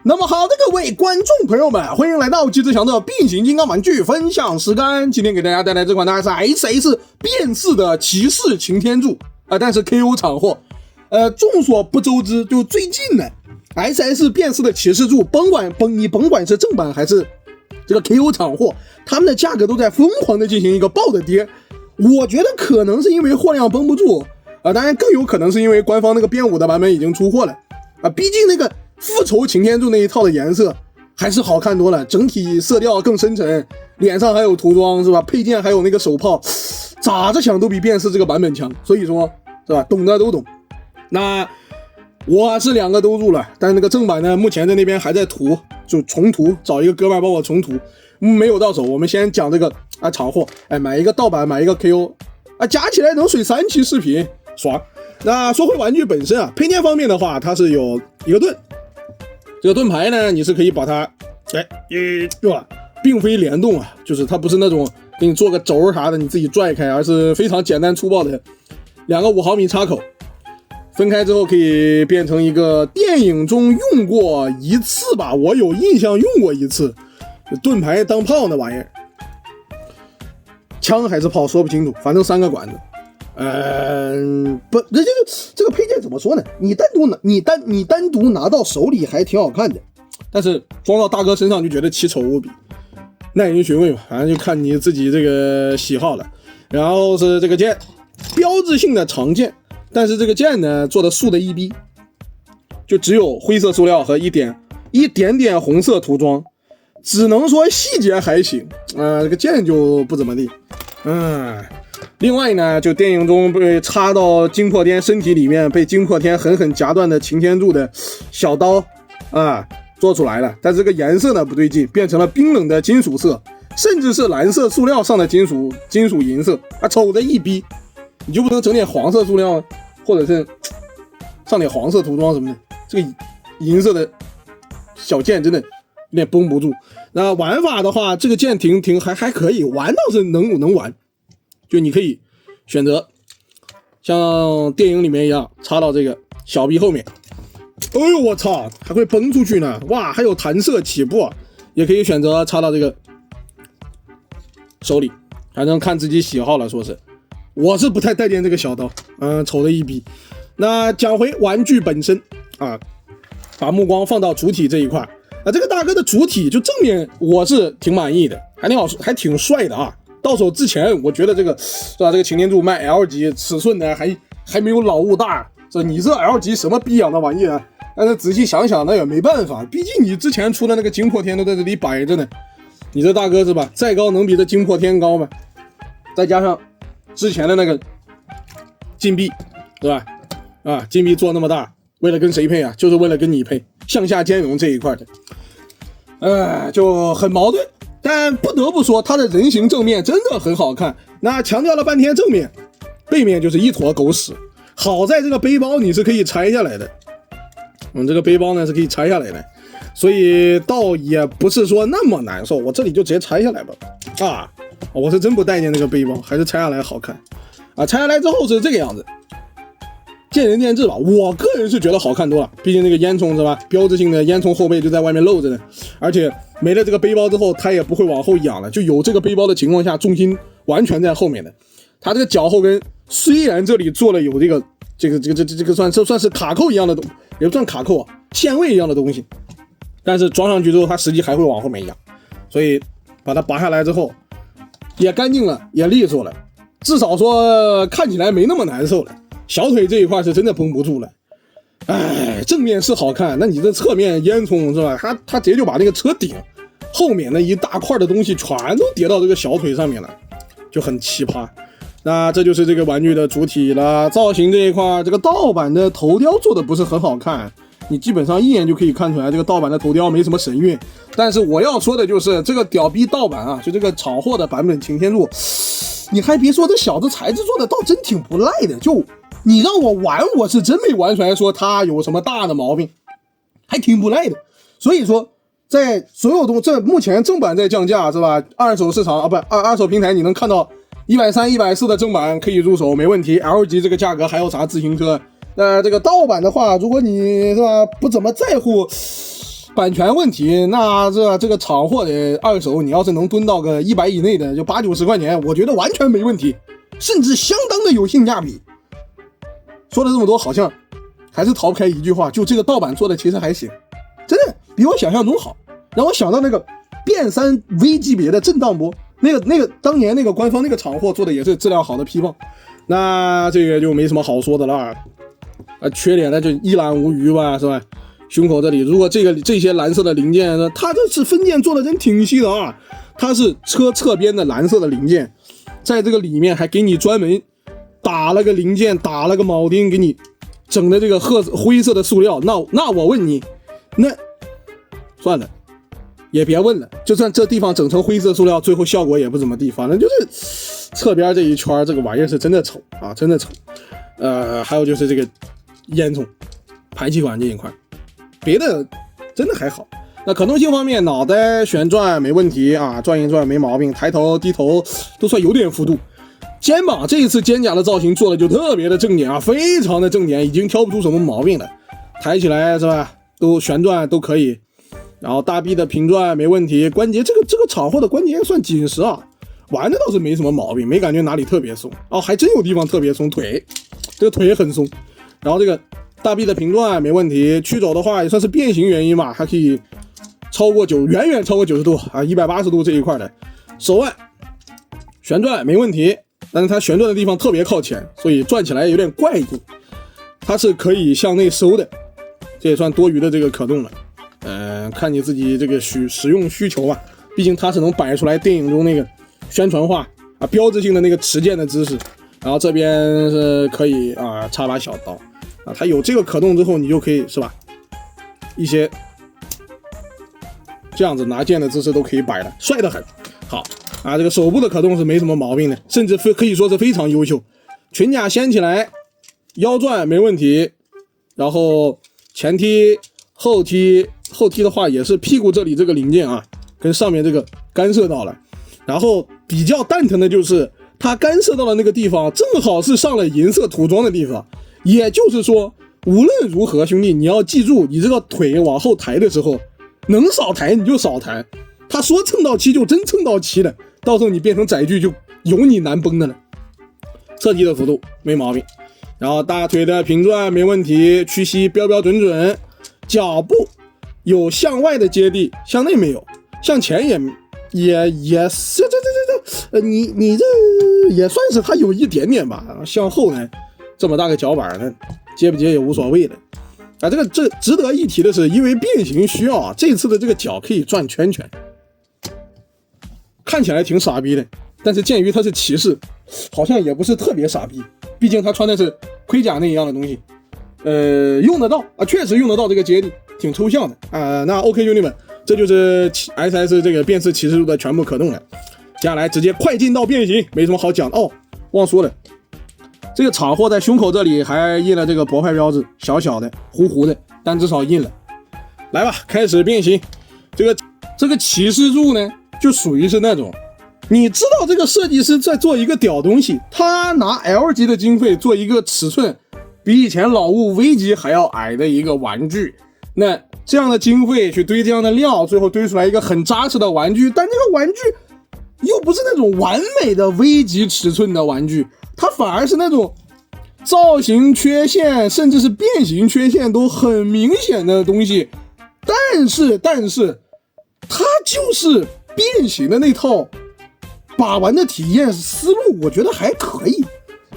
那么好的各位观众朋友们，欢迎来到季志强的变形金刚玩具分享时间。今天给大家带来这款呢是 SS 变式的骑士擎天柱但是 KO 厂货。众所不周知，就最近呢 SS 变式的骑士柱，你甭管是正版还是这个 KO 厂货，他们的价格都在疯狂的进行一个爆的跌。我觉得可能是因为货量绷不住当然更有可能是因为官方那个变5的版本已经出货了毕竟那个复仇擎天柱那一套的颜色还是好看多了，整体色调更深沉，脸上还有涂装是吧？配件还有那个手炮，咋着想都比变式这个版本强，所以说是吧？懂的都懂。那我是2个都入了，但是那个正版呢，目前在那边还在涂，就重涂，找一个哥们帮我重涂，没有到手。我们先讲这个厂货，买一个盗版，买一个 KO 加起来能水3期视频，爽。那说回玩具本身配件方面的话，它是有一个盾，这个盾牌呢，你是可以把它并非联动就是它不是那种给你做个轴啥的你自己拽开，而是非常简单粗暴的2个5毫米插口，分开之后可以变成一个电影中用过一次吧，我有印象用过一次，盾牌当炮那玩意儿，枪还是炮说不清楚，反正3个管子。不，这个配件怎么说呢？你单独拿到手里还挺好看的，但是装到大哥身上就觉得奇丑无比。耐人寻味吧，反正就看你自己这个喜好了。然后是这个剑，标志性的长剑，但是这个剑呢做的素的一逼，就只有灰色塑料和一点点红色涂装，只能说细节还行这个剑就不怎么地。另外呢，就电影中被插到惊破天身体里面，被惊破天狠狠夹断的擎天柱的小刀做出来了，但这个颜色呢不对劲，变成了冰冷的金属色，甚至是蓝色塑料上的金属银色丑的一逼。你就不能整点黄色塑料或者是上点黄色涂装什么的？这个银色的小剑真的有点绷不住。那玩法的话，这个剑还可以玩，倒是能玩。就你可以选择像电影里面一样插到这个小臂后面，我操，还会崩出去呢！哇，还有弹射起步也可以选择插到这个手里，反正看自己喜好了。说是我是不太待见这个小刀丑的一逼。那讲回玩具本身把目光放到主体这一块这个大哥的主体就正面我是挺满意的，还挺好，还挺帅的到手之前我觉得这个是吧，这个擎天柱卖 L 级尺寸呢还没有老物大，你这 L 级什么逼养的玩意但是仔细想想那也没办法，毕竟你之前出的那个惊破天都在这里摆着呢，你这大哥是吧，再高能比这惊破天高吗？再加上之前的那个金币对吧金币做那么大，为了跟谁配就是为了跟你配，向下兼容这一块的就很矛盾。但不得不说它的人形正面真的很好看，那强调了半天正面，背面就是一坨狗屎。好在这个背包你是可以拆下来的，这个背包呢是可以拆下来的，所以倒也不是说那么难受，我这里就直接拆下来吧我是真不待见那个背包，还是拆下来好看拆下来之后是这个样子，见仁见智吧，我个人是觉得好看多了，毕竟那个烟囱是吧，标志性的烟囱后背就在外面露着呢，而且没了这个背包之后它也不会往后仰了，就有这个背包的情况下重心完全在后面的。它这个脚后跟虽然这里做了有这个算是卡扣一样的东西，也不算卡扣线位一样的东西，但是装上去之后它实际还会往后面仰，所以把它拔下来之后也干净了，也利索了，至少说看起来没那么难受了。小腿这一块是真的绷不住了，正面是好看，那你这侧面烟囱是吧，它直接就把那个车顶后面的一大块的东西全都叠到这个小腿上面了，就很奇葩。那这就是这个玩具的主体了。造型这一块，这个盗版的头雕做的不是很好看，你基本上一眼就可以看出来这个盗版的头雕没什么神韵。但是我要说的就是这个屌逼盗版就这个厂货的版本擎天柱，你还别说，这小子材质做的倒真挺不赖的，就你让我玩，我是真没玩出来说它有什么大的毛病，还挺不赖的。所以说在所有东这目前正版在降价是吧，二手市场二手平台你能看到130、140的正版可以入手没问题， L 级这个价格还有啥自行车。那这个盗版的话，如果你是吧不怎么在乎版权问题，那这个厂货的二手，你要是能蹲到个100以内的，就80-90块钱，我觉得完全没问题，甚至相当的有性价比。说了这么多，好像还是逃不开一句话，就这个盗版做的其实还行，真的比我想象中好，让我想到那个变3 V 级别的震荡波，那个当年那个官方那个厂货做的也是质量好的批放，那这个就没什么好说的了。缺点呢就一览无余吧，是吧？胸口这里，如果这些蓝色的零件呢，它这是分件做的真挺细的啊，它是车侧边的蓝色的零件，在这个里面还给你专门打了个零件，打了个铆钉，给你整的这个灰色的塑料。那我问你，那算了，也别问了，就算这地方整成灰色塑料，最后效果也不怎么地，反正就是侧边这一圈这个玩意儿是真的丑啊，真的丑。还有就是这个烟囱排气管这一块，别的真的还好。那可动性方面，脑袋旋转没问题啊，转一转没毛病，抬头低头都算有点幅度。肩膀这一次肩胛的造型做的就特别的正点啊，非常的正点，已经挑不出什么毛病了。抬起来是吧，都旋转都可以。然后大臂的平转没问题，关节这个厂货的关节算紧实啊，玩的倒是没什么毛病，没感觉哪里特别松哦，还真有地方特别松，这个腿也很松。然后这个大臂的平转没问题，曲肘的话也算是变形原因吧，还可以远远超过90度啊，180度这一块的。手腕旋转没问题，但是它旋转的地方特别靠前，所以转起来有点怪异。它是可以向内收的，这也算多余的这个可动了。看你自己这个使用需求吧，毕竟它是能摆出来电影中那个宣传画啊标志性的那个持剑的姿势。然后这边是可以啊插把小刀啊，它有这个可动之后，你就可以是吧，一些这样子拿剑的姿势都可以摆了，帅得很。好啊，这个手部的可动是没什么毛病的，甚至可以说是非常优秀。裙甲掀起来，腰转没问题，然后前踢后踢的话也是屁股这里这个零件啊，跟上面这个干涉到了。然后比较蛋疼的就是它干涉到的那个地方正好是上了银色涂装的地方，也就是说无论如何兄弟你要记住，你这个腿往后抬的时候能少抬你就少抬，他说蹭到漆就真蹭到漆了，到时候你变成载具就有你难崩的了。侧踢的幅度没毛病，然后大腿的平转没问题，屈膝标准，脚步有向外的接地，向内没有，向前也是你这也算是它有一点点吧。向后呢，这么大个脚板呢，接不接也无所谓的。啊，这值得一提的是，因为变形需要啊，这次的这个脚可以转圈圈，看起来挺傻逼的，但是鉴于它是骑士，好像也不是特别傻逼，毕竟他穿的是盔甲那一样的东西，用得到啊，确实用得到这个接地，挺抽象的啊。那 OK 兄弟们，这就是 SS 这个变式骑士路的全部可动了。接下来直接快进到变形，没什么好讲的哦。忘说了，这个厂货在胸口这里还印了这个博派标志，小小的糊糊的，但至少印了。来吧，开始变形。这个骑士柱呢，就属于是那种，你知道这个设计师在做一个屌东西，他拿 L 级的经费做一个尺寸比以前老物 V 级还要矮的一个玩具，那这样的经费去堆这样的料，最后堆出来一个很扎实的玩具，但这个玩具又不是那种完美的 V 级尺寸的玩具，它反而是那种造型缺陷甚至是变形缺陷都很明显的东西。但是它就是变形的那套把玩的体验思路，我觉得还可以，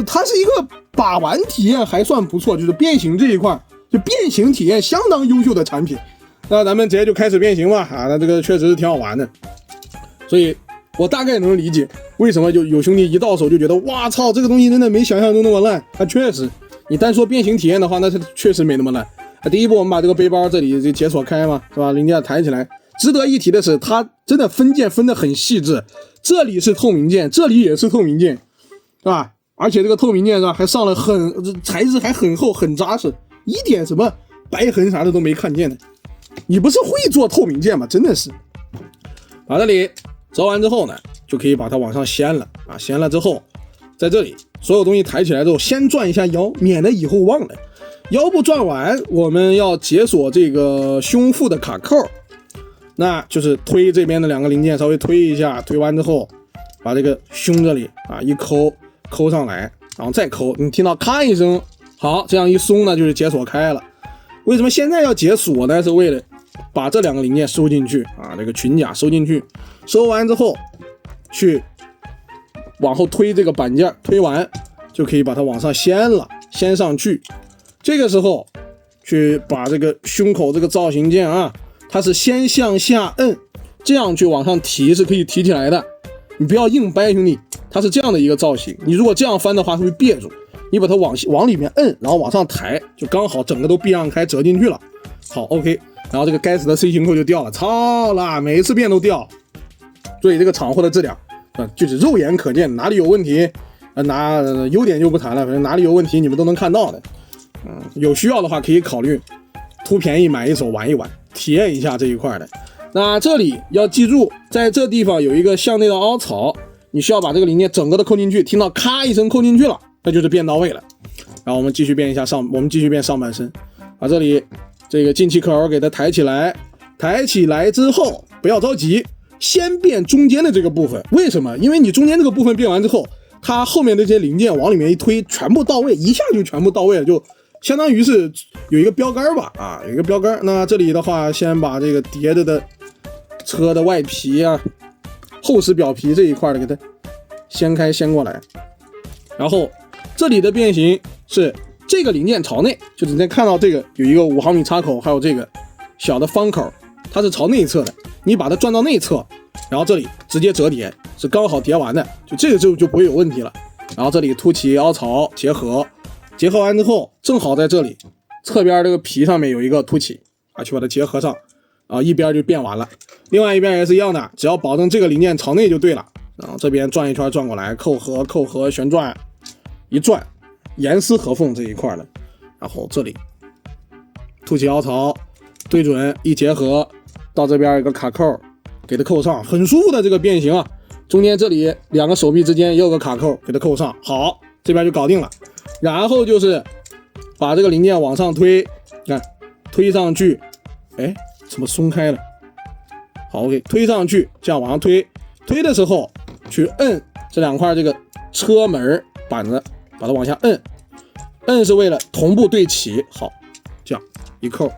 它是一个把玩体验还算不错，就是变形这一块就变形体验相当优秀的产品。那咱们直接就开始变形吧啊，那这个确实是挺好玩的，所以我大概能理解为什么就有兄弟一到手就觉得哇操，这个东西真的没想象中那么烂。它确实，你单说变形体验的话，那是确实没那么烂。第一步我们把这个背包这里这解锁开嘛，是吧？零件抬起来。值得一提的是，它真的分件分得很细致，这里是透明件，这里也是透明件，是吧？而且这个透明件上还上了材质还很厚很扎实，一点什么白痕啥的都没看见的。你不是会做透明件吗？真的是。把这里折完之后呢，就可以把它往上掀了啊！掀了之后，在这里所有东西抬起来之后，先转一下腰，免得以后忘了。腰部转完，我们要解锁这个胸腹的卡扣，那就是推这边的2个零件稍微推一下，推完之后把这个胸这里啊一抠上来，然后再抠，你听到咔一声，好，这样一松呢就是解锁开了。为什么现在要解锁呢？是为了把这2个零件收进去啊，这个裙甲收进去，收完之后去往后推这个板件，推完就可以把它往上掀上去。这个时候去把这个胸口这个造型件啊，它是先向下摁，这样去往上提是可以提起来的。你不要硬掰，兄弟，它是这样的一个造型。你如果这样翻的话，会别住。你把它往里面摁，然后往上抬，就刚好整个都避让开，折进去了。好 ，OK。然后这个该死的 C 型扣就掉了，操啦！每一次变都掉。所以这个厂货的质量就是肉眼可见，哪里有问题，优点就不谈了，反正哪里有问题你们都能看到的。有需要的话可以考虑图便宜买一手玩一玩，体验一下这一块的。那这里要记住，在这地方有一个向内的凹槽，你需要把这个零件整个的扣进去，听到咔一声扣进去了，那就是变到位了。然后我们继续变上半身，把这里这个进气口给它抬起来，抬起来之后不要着急，先变中间的这个部分。为什么？因为你中间这个部分变完之后，它后面这些零件往里面一推，全部到位，一下就全部到位了，就相当于是有一个标杆吧，啊，有一个标杆。那这里的话，先把这个叠着的车的外皮啊、后视表皮这一块的给它掀过来，然后这里的变形是这个零件朝内，就你能看到这个有一个5毫米插口，还有这个小的方口，它是朝内侧的，你把它转到内侧，然后这里直接折叠，是刚好叠完的，就这个就不会有问题了。然后这里凸起凹槽结合完之后，正好在这里侧边这个皮上面有一个凸起啊，去把它结合上啊，一边就变完了。另外一边也是一样的，只要保证这个零件朝内就对了。然后这边转一圈转过来，扣合旋转一转，严丝合缝这一块的。然后这里凸起凹槽对准一结合，到这边一个卡扣给它扣上，很舒服的这个变形啊。中间这里2个手臂之间也有个卡扣给它扣上，好，这边就搞定了。然后就是把这个零件往上推，看推上去，哎，怎么松开了？好 ，OK， 推上去，这样往上推的时候去摁这2块这个车门板子，把它往下摁是为了同步对齐。好，这样一扣，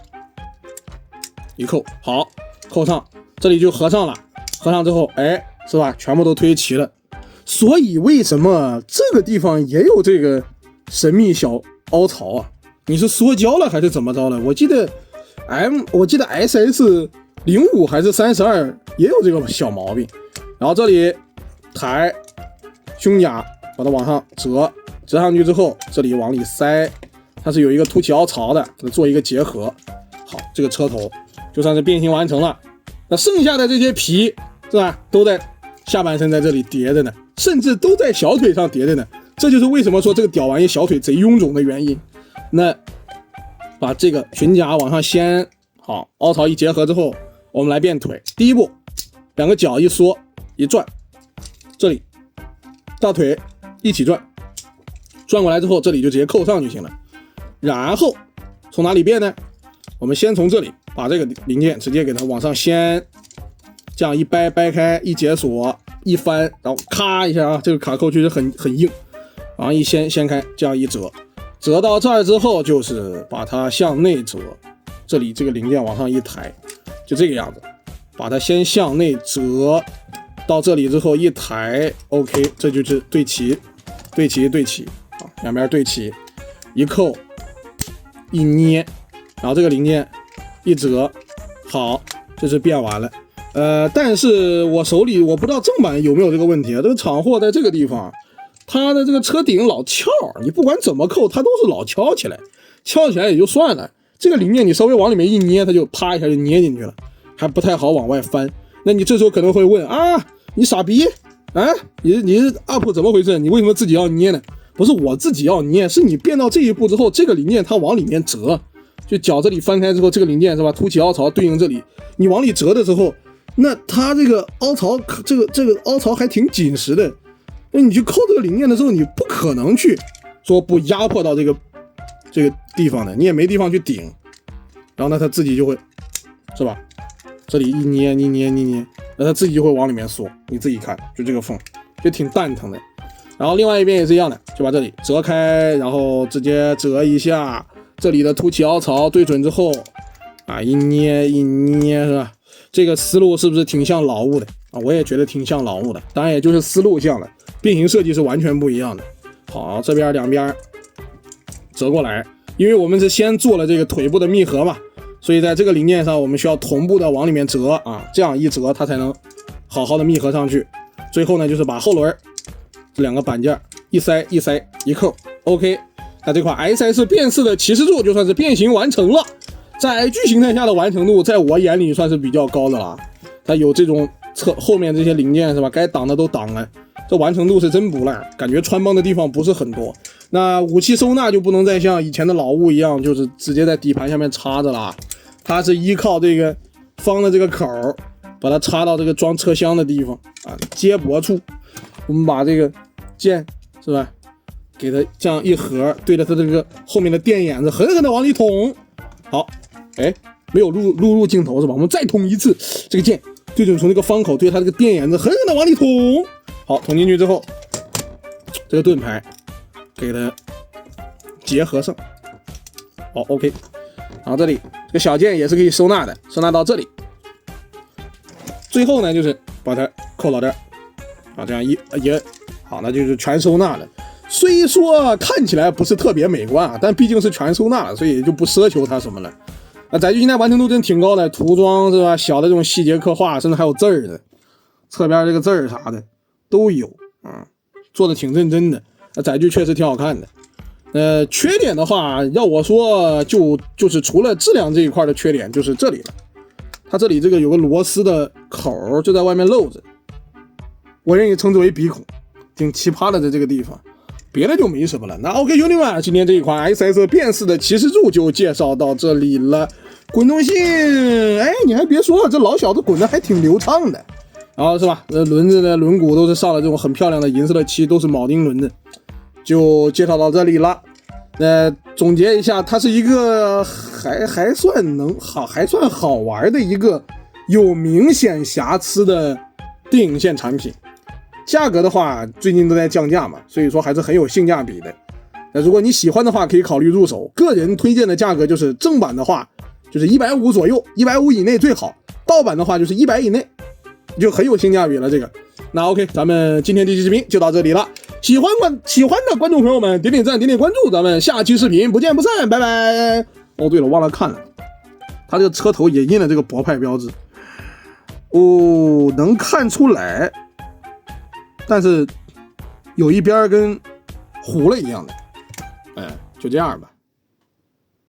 好，扣上，这里就合上了。合上之后，哎，是吧？全部都推齐了。所以为什么这个地方也有这个神秘小凹槽啊？你是缩胶了还是怎么着了？我记得 SS05还是32也有这个小毛病。然后这里抬胸甲，把它往上折上去之后，这里往里塞，它是有一个凸起凹槽的，给它做一个结合。好，这个车头就算是变形完成了。那剩下的这些皮是吧，都在下半身在这里叠着呢，甚至都在小腿上叠着呢。这就是为什么说这个屌玩意小腿贼臃肿的原因。那把这个裙甲往上掀，好，凹槽一结合之后，我们来变腿。第一步，2个脚一缩一转，这里大腿一起转过来之后，这里就直接扣上就行了。然后从哪里变呢？我们先从这里把这个零件直接给它往上掀，这样一掰开，一解锁一翻，然后咔一下啊，这个卡扣确实很硬，然后一掀开，这样一折到这儿之后，就是把它向内折，这里这个零件往上一抬，就这个样子，把它先向内折到这里之后一抬 ，OK， 这就是对齐啊，两边对齐，一扣一捏，然后这个零件一折，好，这是变完了。但是我手里我不知道正版有没有这个问题啊，这个厂货在这个地方，它的这个车顶老翘，你不管怎么扣，它都是老翘起来也就算了，这个零件你稍微往里面一捏，它就啪一下就捏进去了，还不太好往外翻。那你这时候可能会问啊，你傻逼啊，你是 UP 怎么回事？你为什么自己要捏呢？不是我自己要捏，是你变到这一步之后，这个零件它往里面折，就脚这里翻开之后，这个零件是吧，凸起凹槽对应这里，你往里折的时候，那它这个凹槽，这个凹槽还挺紧实的，那你去扣这个零件的时候，你不可能去说不压迫到这个地方的，你也没地方去顶，然后呢它自己就会是吧，这里一捏你捏，那它自己就会往里面缩，你自己看就这个缝就挺蛋疼的。然后另外一边也是一样的，就把这里折开，然后直接折一下，这里的凸起凹槽对准之后啊，一捏是吧？这个思路是不是挺像劳务的啊？我也觉得挺像劳务的，当然也就是思路像了，变形设计是完全不一样的。好，这边两边折过来，因为我们是先做了这个腿部的密合嘛，所以在这个零件上我们需要同步的往里面折啊，这样一折它才能好好的密合上去。最后呢，就是把后轮这两个板件一塞一扣 ，OK， 那这块 SS 变式的骑士柱就算是变形完成了。载具形态下的完成度，在我眼里算是比较高的了。它有这种后面这些零件是吧？该挡的都挡了，这完成度是真不赖。感觉穿帮的地方不是很多。那武器收纳就不能再像以前的老物一样，就是直接在底盘下面插着了。它是依靠这个方的这个口，把它插到这个装车厢的地方啊，接驳处。我们把这个剑是吧，给它这样一合，对着它这个后面的电眼子狠狠的往里捅。好。哎，没有录入镜头是吧？我们再捅一次，这个剑对准从这个方口对它这个电眼子狠狠的往里捅。好，捅进去之后，这个盾牌给它结合上。好 ，OK。然后这里这个小剑也是可以收纳的，收纳到这里。最后呢，就是把它扣到这儿啊，这样也好，那就是全收纳了。虽说看起来不是特别美观啊，但毕竟是全收纳了，所以就不奢求它什么了。载具现在完成度真挺高的，涂装是吧？小的这种细节刻画，甚至还有字儿的，侧边这个字儿啥的都有啊，做的挺认真的。载具确实挺好看的。缺点的话，要我说就是除了质量这一块的缺点，就是这里了。它这里这个有个螺丝的口就在外面露着，我愿意称之为鼻孔，挺奇葩的在这个地方。别的就没什么了。那 OK 兄弟们，今天这一款 SS 变式的骑士柱就介绍到这里了。滚动性，哎，你还别说，这老小子滚的还挺流畅的，然后是吧？轮子的轮毂都是上了这种很漂亮的银色的漆，都是铆钉轮子。就介绍到这里了。总结一下，它是一个还算好玩的一个有明显瑕疵的电影线产品。价格的话，最近都在降价嘛，所以说还是很有性价比的。那如果你喜欢的话，可以考虑入手。个人推荐的价格就是正版的话，就是150左右，150以内最好；盗版的话就是100以内，就很有性价比了。这个，那 OK， 咱们今天这期视频就到这里了。喜欢的观众朋友们，点点赞，点点关注，咱们下期视频不见不散，拜拜。哦，对了，忘了看了，它这个车头也印了这个博派标志，哦，能看出来。但是有一边跟糊了一样的，就这样吧。